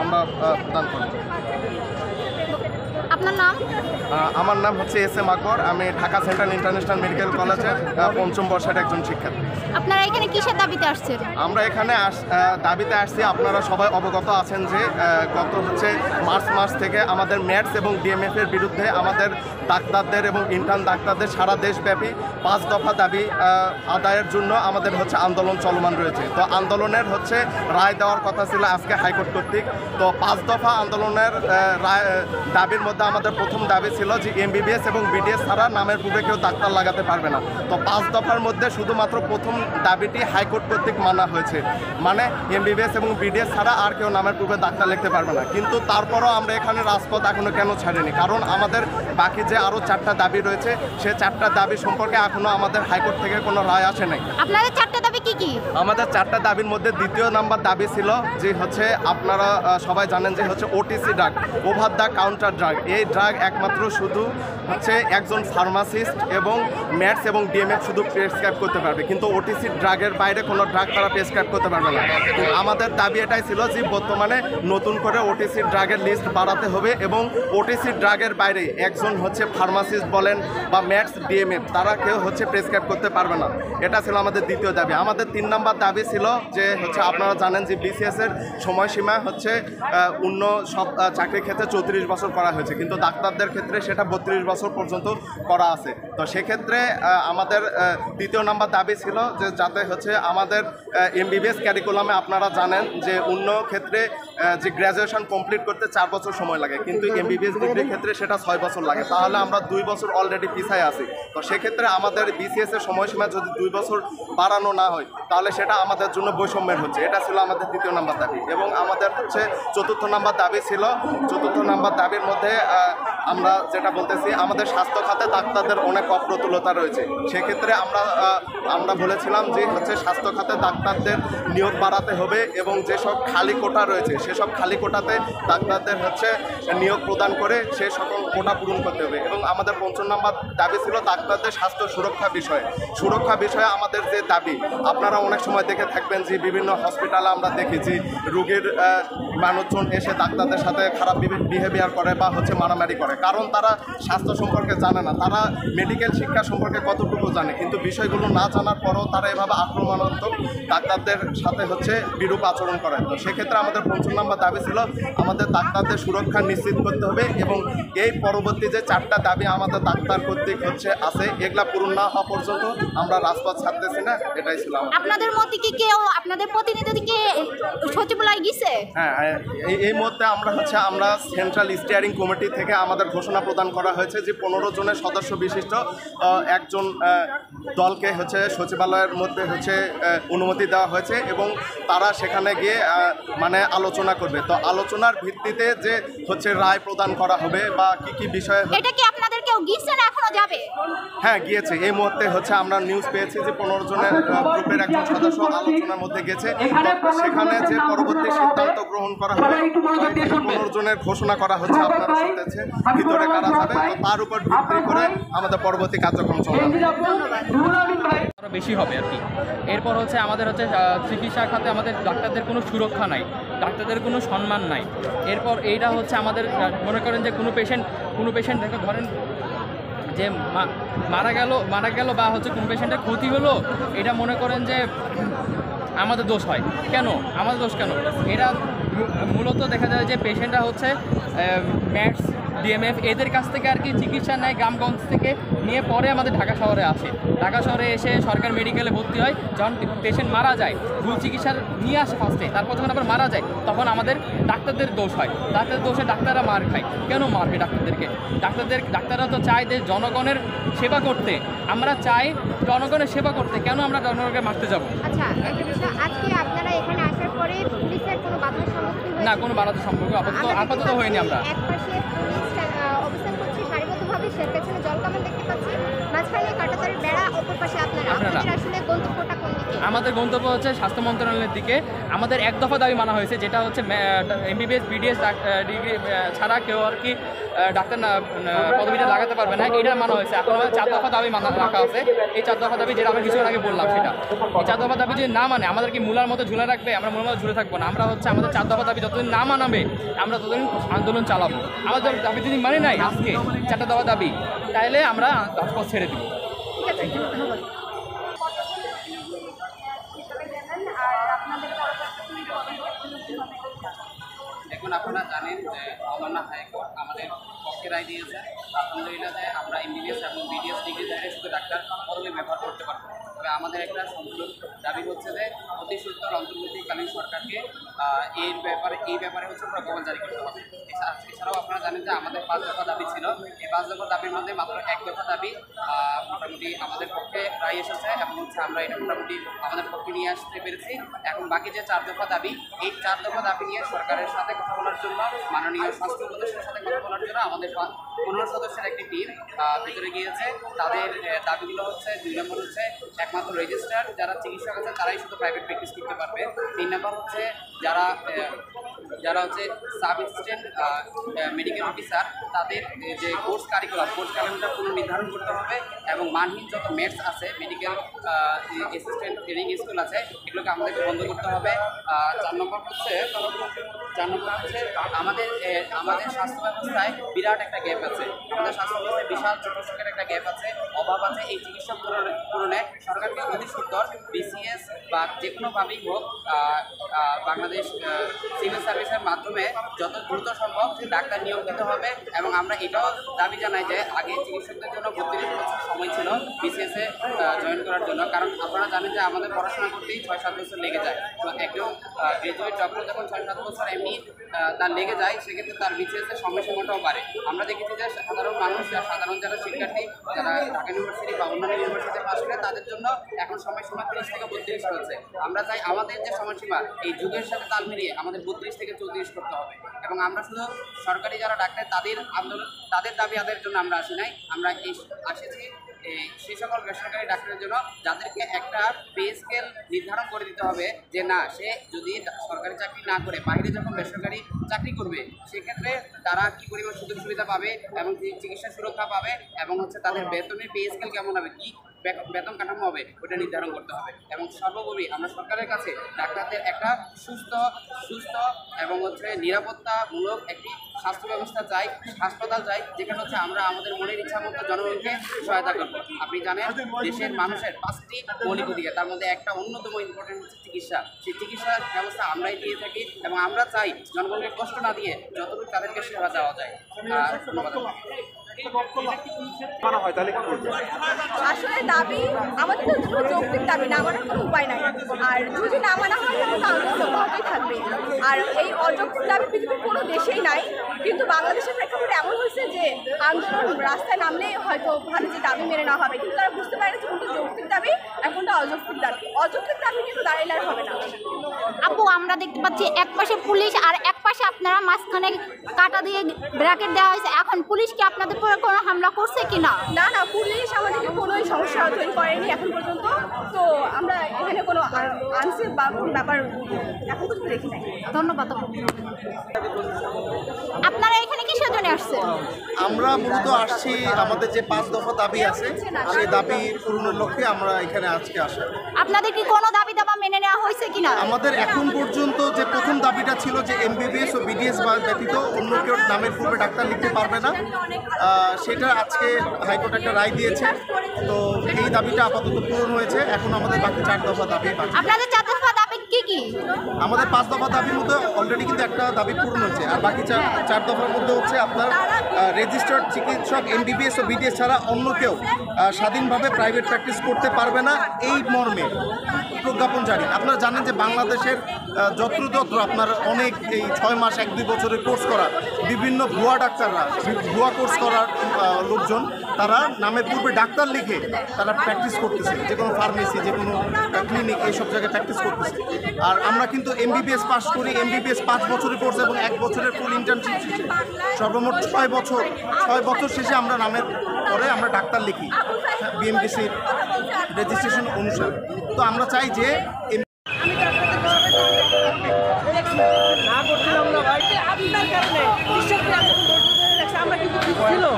আমরা প্রদান করব। আপনার নাম? আমার নাম হচ্ছে এস এম আকবর। আমি ঢাকা সেন্ট্রাল ইন্টারন্যাশনাল মেডিকেল কলেজের পঞ্চম বর্ষের একজন শিক্ষার্থী। আপনারা এখানে কিসের দাবিতে আসছেন? আমরা এখানে দাবিতে আসছি, আপনারা সবাই অবগত আছেন যে গত মার্চ মাস থেকে আমাদের ম্যাটস এবং ডিএমএফ এর বিরুদ্ধে আমাদের ডাক্তারদের এবং ইন্টার্ন ডাক্তারদের সারা দেশব্যাপী 5 দফা দাবি আদায়ের জন্য আমাদের আন্দোলন চলমান রয়েছে। তো আন্দোলনের রায় দেওয়ার কথা ছিল আজকে হাইকোর্ট কর্তৃক। তো 5 দফা আন্দোলনের দাবির মধ্যে আমাদের প্রথম দাবি ছিল যে এমবিবিএস এবং বিডিএস ছাড়া নামের পূর্বে কেউ ডাক্তার লাগাতে পারবে না। তো 5 দফার মধ্যে শুধুমাত্র প্রথম দাবিটি হাইকোর্ট কর্তৃক মানা হয়েছে, মানে এমবিবিএস এবং বিডিএস ছাড়া আর কেউ নামের পূর্বে ডাক্তার লিখতে পারবে না। কিন্তু তারপরও আমরা এখানে রাজপথ এখনো কেন ছাড়িনি, কারণ আমাদের বাকি যে আরও 4টা দাবি রয়েছে সে 4টা দাবি সম্পর্কে এখনো আমাদের হাইকোর্ট থেকে কোনো রায় আসে নাই। আপনাদের 4টা দাবি কি কি? আমাদের 4টা দাবির মধ্যে দ্বিতীয় নাম্বার দাবি ছিল যে আপনারা সবাই জানেন যে OTC drug, over the counter drug. এই ড্রাগ একমাত্র শুধু একজন ফার্মাসিস্ট এবং ম্যাটস এবং ডিএমএফ শুধু প্রেসক্রাইব করতে পারবে, কিন্তু ওটিসি ড্রাগের বাইরে কোনো ড্রাগ তারা প্রেসক্রাইব করতে পারবে না। আমাদের দাবি এটাই ছিল যে বর্তমানে নতুন করে ওটিসি ড্রাগের লিস্ট বাড়াতে হবে এবং ওটিসি ড্রাগের বাইরে একজন ফার্মাসিস্ট বলেন বা ম্যাটস ডিএমএফ তারা কেউ প্রেসক্রাইব করতে পারবে না। এটা ছিল আমাদের দ্বিতীয় দাবি। আমাদের 3 নাম্বার দাবি ছিল যে আপনারা জানেন যে বিসিএস এর সময়সীমা অন্য সব চাকরির ক্ষেত্রে 34 বছর করা হয়েছে, কিন্তু ডাক্তারদের ক্ষেত্রে সেটা 32 বছর পর্যন্ত করা আছে। তো সেক্ষেত্রে আমাদের দ্বিতীয় নাম্বার দাবি ছিল যে যাতে আমাদের এমবিবিএস ক্যারিকুলামে আপনারা জানেন যে অন্য ক্ষেত্রে যে গ্র্যাজুয়েশন কমপ্লিট করতে 4 বছর সময় লাগে, কিন্তু এমবিবিএস ডিগ্রির ক্ষেত্রে সেটা 6 বছর লাগে। তাহলে আমরা 2 বছর অলরেডি পিছায় আছি। তো সেক্ষেত্রে আমাদের বিসিএস এর সময়সীমা যদি 2 বছর বাড়ানো না হয় তাহলে সেটা আমাদের জন্য বৈষম্যের হচ্ছে। এটা ছিল আমাদের দ্বিতীয় নাম্বার দাবি। এবং আমাদের চতুর্থ নাম্বার দাবি ছিল, চতুর্থ নাম্বার দাবির মধ্যে আমরা যেটা বলতেছি আমাদের স্বাস্থ্য খাতে ডাক্তারদের অনেক অপ্রতুলতা রয়েছে। সেক্ষেত্রে আমরা বলেছিলাম যে স্বাস্থ্য খাতে ডাক্তারদের নিয়োগ বাড়াতে হবে এবং যেসব খালি কোটা রয়েছে সেসব খালি কোটাতে ডাক্তারদের নিয়োগ প্রদান করে সে সকল কোটা পূরণ করতে হবে। এবং আমাদের 5 নাম্বার দাবি ছিল ডাক্তারদের স্বাস্থ্য সুরক্ষা বিষয়ে আমাদের যে দাবি, আপনারা অনেক সময় দেখে থাকবেন যে বিভিন্ন হসপিটালে আমরা দেখেছি রোগীর মানুষজন এসে ডাক্তারদের সাথে খারাপ বিহেভিয়ার করে বা মারামারি করে, কারণ তারা স্বাস্থ্য সম্পর্কে জানে না, তারা মেডিকেল শিক্ষা সম্পর্কে কতটুকু জানে, কিন্তু বিষয়গুলো না জানার পরও তারা এভাবে আক্রমণাত্মক ডাক্তারদের সাথে বিরূপ আচরণ করে। তো সেক্ষেত্রে আমাদের 5 নাম্বার দাবি ছিল আমাদের ডাক্তারদের সুরক্ষা নিশ্চিত করতে হবে এবং এই পরবর্তী যে 4টা দাবি আমাদের ডাক্তার কর্তৃক আছে এগুলা পূরণ না হওয়া পর্যন্ত আমরা রাজপথ ছাড়তেছি না। এটাই ছিল আপনাদের মধ্যে কি কেউ আপনাদের প্রতিনিধিকে সচিবালয় গেছে? হ্যাঁ, এই মুহূর্তে আমরা সেন্ট্রাল স্টিয়ারিং কমিটি থেকে আমাদের ঘোষণা প্রদান করা হয়েছে যে 15 জনের সদস্য বিশিষ্ট একজন দলকে সচিবালয়ের মধ্যে অনুমতি দেওয়া হয়েছে এবং তারা সেখানে গিয়ে আলোচনা করবে। তো আলোচনার ভিত্তিতে যে রায় প্রদান করা হবে বা কি বিষয়ে। এটা কি আপনাদের কেউ গিয়েছে না এখনো যাবে? হ্যাঁ, গিয়েছে। এই মুহূর্তে আমরা নিউজ পেয়েছি যে 15 জনের গ্রুপের একজন সদস্য আলোচনার মধ্যে গেছে। সেখানে যে পরবর্তী সিদ্ধান্ত গ্রহণ করা হবে 15 জনের ঘোষণা করা হচ্ছে, আপনারা শুনতেছেন ভিতরে কারা যাবে, তো তার উপর ভিত্তি করে আমাদের পরবর্তী কার্যক্রম চলবে। বেশি হবে আর কি। এরপর আমাদের চিকিৎসা খাতে আমাদের ডাক্তারদের কোনো সুরক্ষা নাই, ডাক্তারদের কোনো সম্মান নাই। এরপর এইটা আমাদের মনে করেন যে কোনো পেশেন্ট দেখে ধরেন যে মারা গেল বা কোনো পেশেন্টের ক্ষতি হলো, এটা মনে করেন যে আমাদের দোষ হয়। কেন আমাদের দোষ কেন? এটা মূলত দেখা যায় যে পেশেন্টরা ম্যাটস ডিএমএফ এদের কাছ থেকে আর কি চিকিৎসা নেয়, গ্রামগঞ্জ থেকে নিয়ে পরে আমাদের ঢাকা শহরে আসে। ঢাকা শহরে এসে সরকার মেডিকেলে ভর্তি হয়। যখন পেশেন্ট মারা যায়, ভুল চিকিৎসা নিয়ে আসে ফার্স্টে, তারপর যখন আবার মারা যায় তখন আমাদের ডাক্তারদের দোষ হয়। ডাক্তারদের দোষে ডাক্তাররা মার খায়। কেন মার খায় ডাক্তারদেরকে? ডাক্তাররা তো চায় যে জনগণের সেবা করতে, আমরা চাই জনগণের সেবা করতে, কেন আমরা জনগণকে মারতে যাব? আচ্ছা, একটা বিষয়, আজকে আপনারা এখানে আসার পরে পুলিশের কোনো বাধার সম্মুখীন না, কোনো বাধার সম্পর্ক আপাতত হয়নি। আমরা একপাশে অবস্থান করছি সারিবদ্ধভাবে, সে পেছনে জলকামান দেখতে পাচ্ছি, মাঝখানে কাঁটাতারের বেড়া, অপর পাশে আপনারা আসলে গন্তব্যটা কোন দিকে? আমাদের গন্তব্য হচ্ছে স্বাস্থ্য মন্ত্রণালয়ের দিকে। আমাদের এক দফা দাবি মানা হয়েছে, যেটা হচ্ছে এমবিবিএস বিডিএস ডিগ্রি ছাড়া কেউ আর কি ডাক্তার পদবিটা লাগাতে পারবে না, এটা মানা হয়েছে। এখন আমাদের 4 দফা দাবি মানা রাখা আছে। এই 4 দফা দাবি যেটা আমি কিছুক্ষণ আগে বললাম, সেটা এই 4 দফা দাবি যদি না মানে আমাদের কি মূলার মতো ঝুলে রাখবে? আমরা মূলার মতো ঝুলে থাকবো না। আমরা হচ্ছে আমাদের 4 দফা দাবি যতদিন না মানাবে আমরা ততদিন আন্দোলন চালাবো। আমাদের দাবি যদি মানে নাই আজকে 4টা দফা দাবি, তাহলে আমরা রাজপথ ছেড়ে দিব। ঠিক আছে, ধন্যবাদ। দেখুন, আপনারা জানেন যে অমান্য হাইকোর্ট আমাদের পক্ষে রায় দিয়েছে আলহামদুলিল্লাহ যে আমরা এমবিবিএস এবং বিডিএস ডিগ্রি ধারে শুধু ডাক্তার পদবি ব্যবহার করতে পারবো। তবে আমাদের একটা সম্পূর্ণ দাবি হচ্ছে যে অতি সত্তর অন্তর্বর্তীকালীন সরকারকে এই ব্যাপারে হচ্ছে প্রজ্ঞাপন জারি করতে হবে। এছাড়াও আপনারা জানেন যে আমাদের 5 দফা দাবি ছিল। এই 5 দফা দাবির মধ্যে মাত্র 1 দফা দাবি মোটামুটি আমাদের পক্ষে রায় এসেছে এবং হচ্ছে আমরা এটা মোটামুটি আমাদের পক্ষে নিয়ে আসতে পেরেছি। এখন বাকি যে 4 দফা দাবি, এই 4 দফা দাবি নিয়ে সরকারের সাথে কথা বলার জন্য, মাননীয় স্বাস্থ্য উপদেষ্টার সাথে কথা বলার জন্য আমাদের 15 সদস্যের একটি টিম ভিতরে গিয়েছে। তাদের দাবিগুলো হচ্ছে 2 নম্বর হচ্ছে একমাত্র রেজিস্ট্রার যারা চিকিৎসক আছে তারাই শুধু প্রাইভেট প্র্যাকটিস করতে পারবে। 3 নম্বর হচ্ছে যারা হচ্ছে সাব অ্যাসিস্ট্যান্ট মেডিকেল অফিসার তাদের যে কোর্স কারিকুলামটা পুনর্নির্ধারণ করতে হবে এবং মানহীন যত মেটস আছে, মেডিকেল অ্যাসিস্ট্যান্ট ট্রেনিং স্কুল আছে, এগুলোকে আমাদেরকে বন্ধ করতে হবে। 4 নম্বর হচ্ছে আমাদের স্বাস্থ্য ব্যবস্থায় বিরাট একটা গ্যাপ আছে। আমাদের স্বাস্থ্য ব্যবস্থায় বিশাল চিকিৎসকের একটা গ্যাপ আছে, অভাব আছে। এই চিকিৎসক পূরণে সরকারকে অতি সত্তর বিসিএস বা যে কোনোভাবেই হোক বাংলাদেশ সিভিল সার্ভিসের মাধ্যমে যত দ্রুত সম্ভব ডাক্তার নিয়োগ দিতে হবে। এবং আমরা এটাও দাবি জানাই যে আগে চিকিৎসকদের জন্য 32 বছর সময় ছিল বিসিএসে জয়েন করার জন্য, কারণ আপনারা জানেন যে আমাদের পড়াশোনা করতেই 6-7 বছর লেগে যায়। তো একজন গ্রাজুয়েট ডক্টর যখন 6-7 বছর এমনি তার লেগে যায়, সেক্ষেত্রে তার বিসিএসের সময়সীমাটাও বাড়ে। আমরা দেখেছি যে সাধারণ মানুষ, সাধারণ যারা শিক্ষার্থী, যারা ঢাকা ইউনিভার্সিটি বা অন্যান্য ইউনিভার্সিটিতে পাশ করে, তাদের জন্য এখন সময়সীমা 30 থেকে 32 হয়েছে। আমরা চাই আমাদের যে সময়সীমা এই যুগের সাথে তাল মিলিয়ে আমাদের 32 থেকে 34 করতে হবে। এবং আমরা শুধু সরকারি যারা ডাক্তার তাদের দাবি আদায়ের জন্য আমরা আসি নাই, আমরা আসেছি সেই সকল বেসরকারি ডাক্তারের জন্য যাদেরকে একটা পে স্কেল নির্ধারণ করে দিতে হবে যে না, সে যদি সরকারি চাকরি না করে বাইরে যখন বেসরকারি চাকরি করবে সেক্ষেত্রে তারা কী পরিমাণ সুযোগ সুবিধা পাবে এবং চিকিৎসা সুরক্ষা পাবে এবং হচ্ছে তাদের বেতনের পে স্কেল কেমন হবে, কী বেতন কাঠামো হবে, ওটা নির্ধারণ করতে হবে। এবং সর্বোপরি আমরা সরকারের কাছে ডাক্তারদের একটা সুস্থ এবং হচ্ছে নিরাপত্তামূলক একটি স্বাস্থ্য ব্যবস্থা চাই, হাসপাতাল চাই, যেখানে হচ্ছে আমরা আমাদের মনের ইচ্ছা মতো জনগণকে সহায়তা করবো। আপনি জানেন দেশের মানুষের 5টি মৌলিক অধিকার, তার মধ্যে একটা অন্যতম ইম্পর্টেন্ট হচ্ছে চিকিৎসা। সেই চিকিৎসা ব্যবস্থা আমরাই দিয়ে থাকি এবং আমরা চাই জনগণকে কষ্ট না দিয়ে যতটুকু তাদেরকে সেবা দেওয়া যায়। ধন্যবাদ। আসলে দাবি আমাদের তো কোনো যৌক্তিক দাবি না মানার কোনো উপায় নাই, আর যদি না মানা হয় তাহলে তো আন্দোলন অব্যাহতই থাকবে। আর এই অযৌক্তিক দাবি পৃথিবীর কোনো দেশেই নাই, কিন্তু বাংলাদেশের প্রেক্ষাপটে এমন হয়েছে যে আন্দোলন রাস্তায় নামলেই হয়তো ভাবে যে দাবি মেনে নেওয়া হবে, কিন্তু তারা বুঝতে পারে যে কোনটা যৌক্তিক দাবি আর কোনটা অযৌক্তিক দাবি। অযৌক্তিক দাবি কিন্তু দাঁড়াইলে আর হবে না। আপু, আমরা দেখতে পাচ্ছি এক পাশে পুলিশ আর এক পাশে আপনারা মাঝখানে কাটা দিয়ে ব্র্যাকেট দেওয়া হয়েছে। এখন পুলিশ কি আপনাদের উপরে কোনো হামলা করছে কি না? না না, পুলিশ আমাদেরকে কোনো সমস্যা তৈরি করেনি এখন পর্যন্ত। তো আমরা এখানে কোনো আনসেফ বা কোনো ব্যাপার এখন পর্যন্ত দেখি নাই। ধন্যবাদ। আপনারা এখানে কিসের জন্য আসছেন? আমরা মূলত আসছি আমাদের যে 5 দফা দাবি আছে সেই দাবি পূরণের লক্ষ্যে আমরা এখানে আজকে আসা। আপনাদের কি কোনো দাবি দাবা মেনে নেওয়া হয়েছে কিনা? আমাদের এখন পর্যন্ত যে প্রথম দাবিটা ছিল যে এমবিবিএস ও বিডিএস ব্যতীত অন্য কেউ নামের পূর্বে ডাক্তার লিখতে পারবে না, সেটা আজকে হাইকোর্ট একটা রায় দিয়েছে। তো এই দাবিটা আপাতত পূরণ হয়েছে। এখন আমাদের বাকি 4 দফা দাবি বাকি। আপনাদের 4 দফা দাবি কি কি? আমাদের 5 দফা দাবির মধ্যে অলরেডি কিন্তু একটা দাবি পূরণ হয়েছে, আর বাকি 4 দফার মধ্যে হচ্ছে আপনার রেজিস্টার্ড চিকিৎসক এমবিবিএস ও বিডিএস ছাড়া অন্য কেউ স্বাধীনভাবে প্রাইভেট প্র্যাকটিস করতে পারবে না, এই মর্মে প্রজ্ঞাপন জারি। আপনারা জানেন যে বাংলাদেশের যত্রতত্র আপনার অনেক এই 6 মাস 1-2 বছরের কোর্স করা বিভিন্ন ভুয়া ডাক্তাররা, ভুয়া কোর্স করার লোকজন তারা নামের পূর্বে ডাক্তার লিখে তারা প্র্যাকটিস করতেছে, যে কোনো ফার্মেসি, যে কোনো ক্লিনিক, এইসব জায়গায় প্র্যাকটিস করতেছে। আর আমরা কিন্তু MBBS পাস করি, MBBS 5 বছরের কোর্স এবং 1 বছরের ফুল ইন্টার্নশিপ শেষে সর্বমোট 6 বছর শেষে আমরা নামের পরে আমরা ডাক্তার লিখি BMDCর রেজিস্ট্রেশন অনুসারে। তো আমরা চাই যে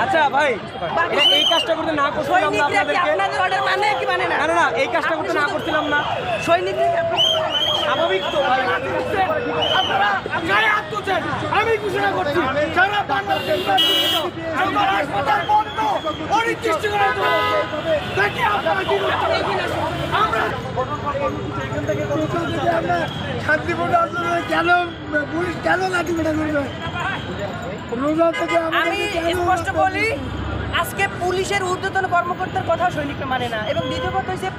আচ্ছা ভাই, এই কাজটা করতে না করছিলাম না আপনাদেরকে, না এই কাজটা করতে না করছিলাম না সৈনিক স্বাভাবিক তো ভাই। আপনারা গায়ে হাত তুলছেন, আমি ঘোষণা করছি সারা বাংলাদেশ হাসপাতাল বন্ধ অনির্দিষ্টকালের জন্য। দেখি আপনারা কি করতে আমরা এখান থেকে শান্তিপূর্ণ আন্দোলনে কেন পুলিশ কেন লাঠিপেটা করবে? আমি স্পষ্ট বলি, আজকে পুলিশের ঊর্ধ্বতন কর্মকর্তার কথা সৈনিকরা মানে না, এবং দ্বিতীয় কথা হচ্ছে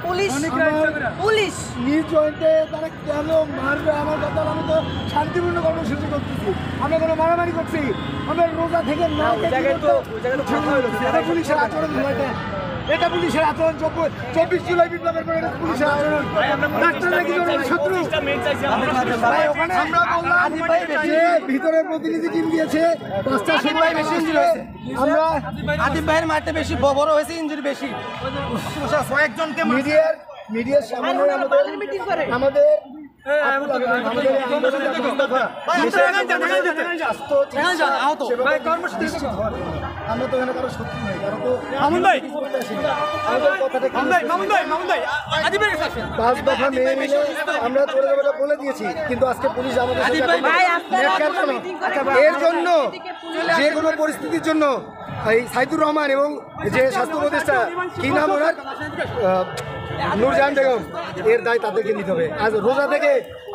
পুলিশ নিজ জয়েন্টে তারা কেন মারবে আমার কথা? আমি তো শান্তিপূর্ণ কর্মসূচি করতেছি, আমরা কোনো মারামারি করছি, আমরা রোজা থেকে না পুলিশের আচরণ হয়েছে, এটা পুলিশের আচরণ। 24 জুলাই বিপ্লবের পরে এটা পুলিশের আচরণ। ডাক্তাররা কি করে শত্রু? আমরা বললাম যে ভিতরে প্রতিনিধি টিম দিয়েছে 5টা সময় বেশি ইনজুরি হয়েছে। আমরা আদিব ভাইয়ের মারতে বেশি বড় হয়েছে, ইনজুরি বেশি। কয়েকজনকে মিডিয়ার সামনে আমাদের আমরা তো এখানে কারো শত্রু নেই, কারো তো 5 দফা মেনে নিলে আমরা চলে যাবো বলে দিয়েছি, কিন্তু আজকে পুলিশ আমাদের এর জন্য যে কোনো পরিস্থিতির জন্য এই সাইদুর রহমান এবং যে স্বাস্থ্য উপদেষ্টা কি নাম ওনার নূরজাহান বেগম, এর দায় তাদেরকে নিতে হবে। আজ রোজা থেকে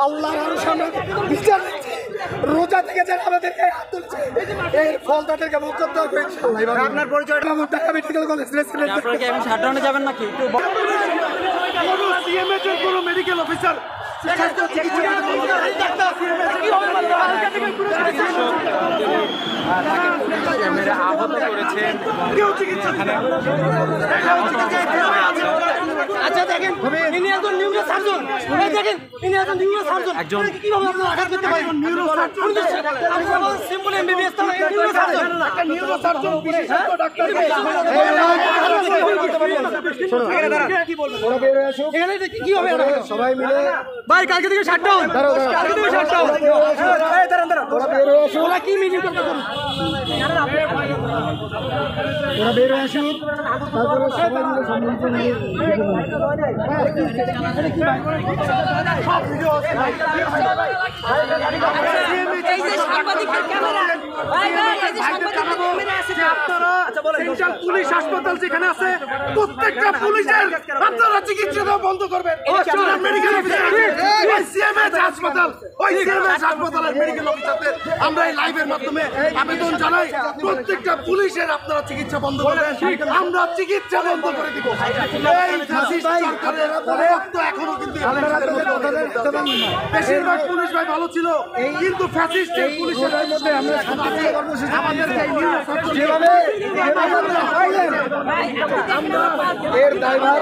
আল্লাহর আরো সামনে বিচার দিচ্ছে, রোজা থেকে যারা আমাদেরকে হাত তুলছে এর ফল তাদেরকে ভোগ করতে হবে ইনশাআল্লাহ। আপনার পরিচয় ঢাকা মেডিকেল কলেজ রেসিডেন্ট। আপনারা কি এখন শাটডাউনে যাবেন নাকি? কোনো সিএমএইচ এর কোনো মেডিকেল অফিসার আহত করেছেন। আচ্ছা দেখেন, ইনি একজন নিউরো সার্জন, দেখেন ইনি একজন নিউরো সার্জন, একজন কিভাবে আপনারা আঘাত করতে পারেন? নিউরো সার্জন আপনারা সিম্পল MBBS তো নিউরো সার্জন, একটা নিউরো সার্জন বিশেষজ্ঞ ডাক্তার কি বলবেন? ওরা বের হয়ে আসুক, এখানে কি হবে? সবাই মিলে ভাই কালকে থেকে শাটডাউন, কালকে থেকে শাটডাউন, এই দাঁড়ান ওরা বের হয়ে আসুক। ওরা কি মিটিং করতে করুন, ওরা বের হয়ে আসুক, তারপরে সবাই মিলে সম্মিলিত নিয়ে পুলিশ হাসপাতাল যেখানে আছে প্রত্যেকটা পুলিশের আপনারা চিকিৎসা দেওয়া বন্ধ করবেন। মেডিকেল হাসপাতাল, ওই হাসপাতালের মেডিকেল অফিসারদের আমরা এই লাইভের মাধ্যমে আবেদন জানাই, প্রত্যেকটা পুলিশের আপনারা চিকিৎসা বন্ধ করবেন, আমরা চিকিৎসা বন্ধ করে দিব। এখনো কিন্তু বেশিরভাগ পুলিশ ভাই ভালো ছিল, কিন্তু ফ্যাসিস্টের পুলিশের মধ্যে আমরা আমাদেরকে যেভাবে এর দায়ভার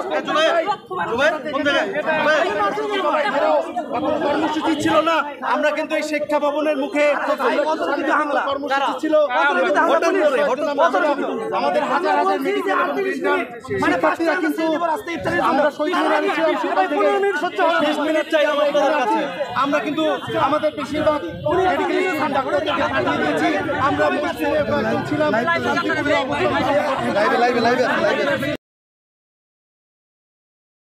কর্মসূচি ছিল না। আমরা কিন্তু এই শিক্ষা ভবনের মুখে কর্মসূচি ছিল আমাদের হাজার হাজার মেডিকেল শিক্ষার্থীরা, কিন্তু আমরা আমরা কিন্তু আমাদের বেশিরভাগ আমরা ছিলাম।